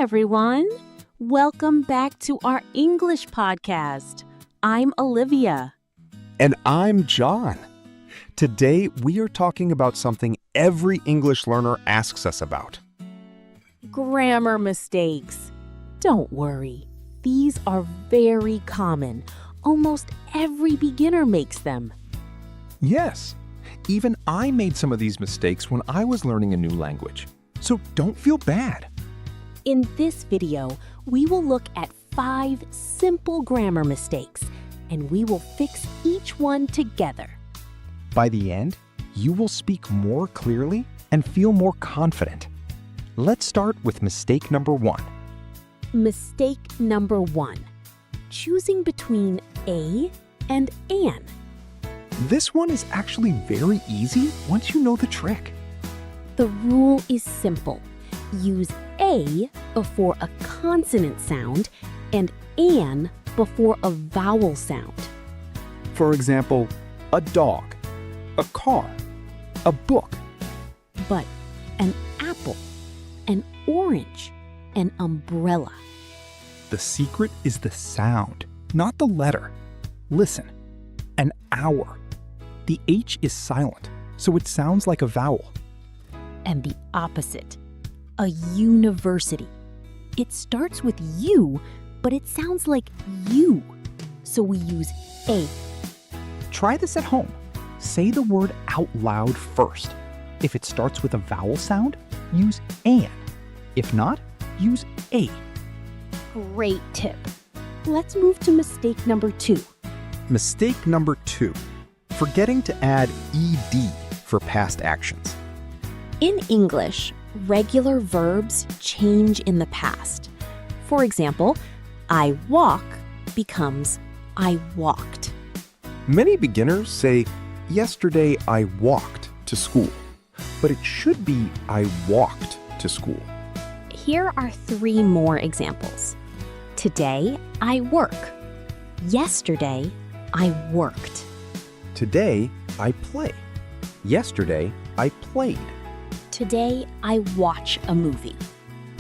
everyone. Welcome back to our English podcast. I'm Olivia. And I'm John. Today, we are talking about something every English learner asks us about. Grammar mistakes. Don't worry. These are very common. Almost every beginner makes them. Yes, even I made some of these mistakes when I was learning a new language. So don't feel bad. In this video, we will look at 5 simple grammar mistakes, and we will fix each one together. By the end, you will speak more clearly and feel more confident. Let's start with mistake number 1. Mistake number 1. Choosing between a and an. This one is actually very easy once you know the trick. The rule is simple. Use a before a consonant sound and an before a vowel sound. For example, a dog, a car, a book. But an apple, an orange, an umbrella. The secret is the sound, not the letter. Listen, an hour. The H is silent, so it sounds like a vowel. And the opposite, a university. It starts with U, but it sounds like you, so we use a. Try this at home. Say the word out loud first. If it starts with a vowel sound, use an. If not, use a. Great tip. Let's move to mistake number 2. Mistake number 2. Forgetting to add ed for past actions. In English, regular verbs change in the past. For example, I walk becomes I walked. Many beginners say, yesterday I walked to school, but it should be I walked to school. Here are 3 more examples. Today, I work. Yesterday, I worked. Today, I play. Yesterday, I played. Today, I watch a movie.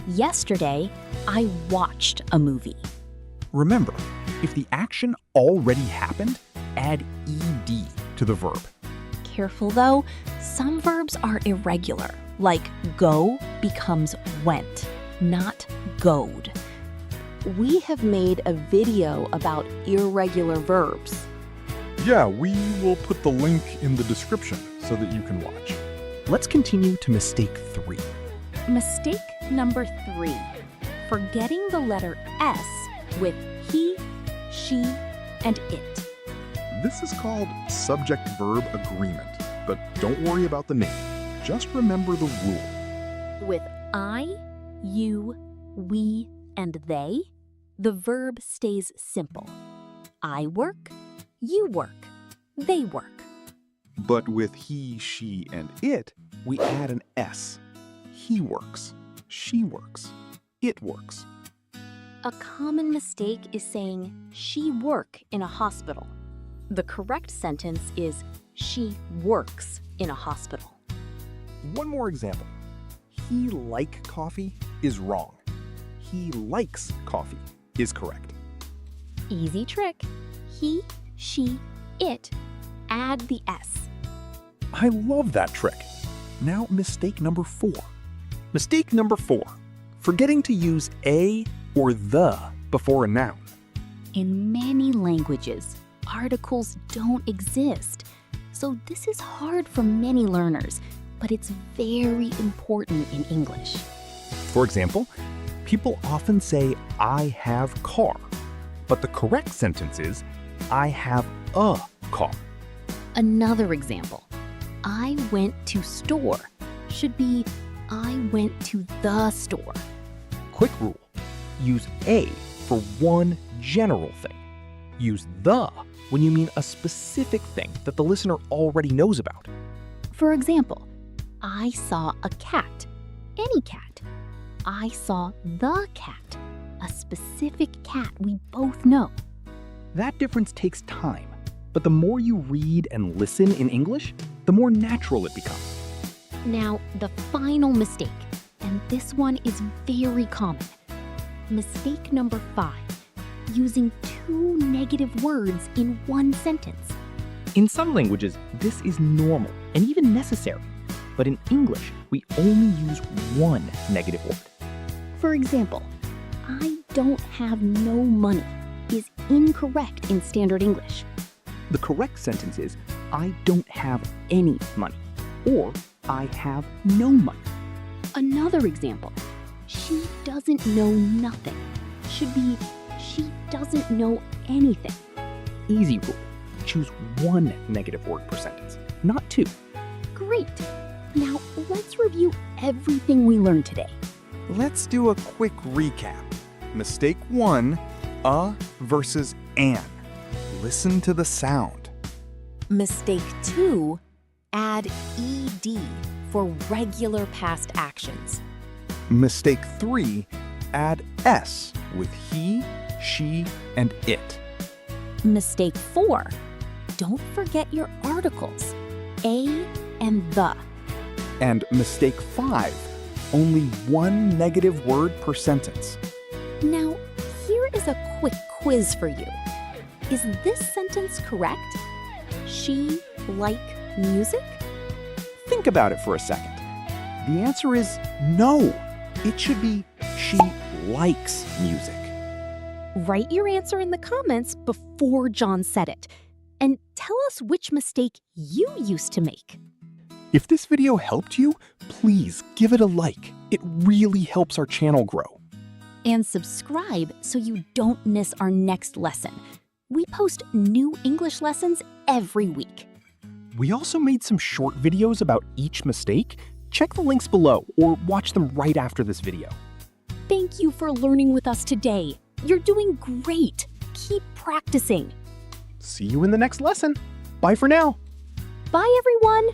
Yesterday, I watched a movie. Remember, if the action already happened, add ed to the verb. Careful though, some verbs are irregular, like go becomes went, not goed. We have made a video about irregular verbs. Yeah, we will put the link in the description so that you can watch. Let's continue to mistake 3. Mistake number 3. Forgetting the letter S with he, she, and it. This is called subject-verb agreement, but don't worry about the name. Just remember the rule. With I, you, we, and they, the verb stays simple. I work, you work, they work. But with he, she, and it, we add an S. He works, she works, it works. A common mistake is saying she work in a hospital. The correct sentence is she works in a hospital. One more example. He like coffee is wrong. He likes coffee is correct. Easy trick. He, she, it. Add the S. I love that trick. Now mistake number 4. Mistake number 4. Forgetting to use a or the before a noun. In many languages, articles don't exist. So this is hard for many learners, but it's very important in English. For example, people often say, I have car, but the correct sentence is, I have a car. Another example, I went to store should be, I went to the store. Quick rule, use a for one general thing. Use the when you mean a specific thing that the listener already knows about. For example, I saw a cat, any cat. I saw the cat, a specific cat we both know. That difference takes time, but the more you read and listen in English, the more natural it becomes. Now, the final mistake, and this one is very common. Mistake number 5. Using 2 negative words in one sentence. In some languages, this is normal and even necessary. But in English, we only use one negative word. For example, I don't have no money is incorrect in standard English. The correct sentence is, I don't have any money, or I have no money. Another example, she doesn't know nothing should be, she doesn't know anything. Easy rule. Choose one negative word per sentence, not 2. Great. Now let's review everything we learned today. Let's do a quick recap. Mistake 1, versus an. Listen to the sound. Mistake 2, add ed for regular past actions. Mistake 3, add s with he, she, and it. Mistake 4, don't forget your articles, a and the. And mistake 5, only one negative word per sentence. Now, here is a quick quiz for you. Is this sentence correct? She like music? Think about it for a second. The answer is no. It should be she likes music. Write your answer in the comments before John said it. And tell us which mistake you used to make. If this video helped you, please give it a like. It really helps our channel grow. And subscribe so you don't miss our next lesson. We post new English lessons every week. We also made some short videos about each mistake. Check the links below or watch them right after this video. Thank you for learning with us today. You're doing great. Keep practicing. See you in the next lesson. Bye for now. Bye, everyone.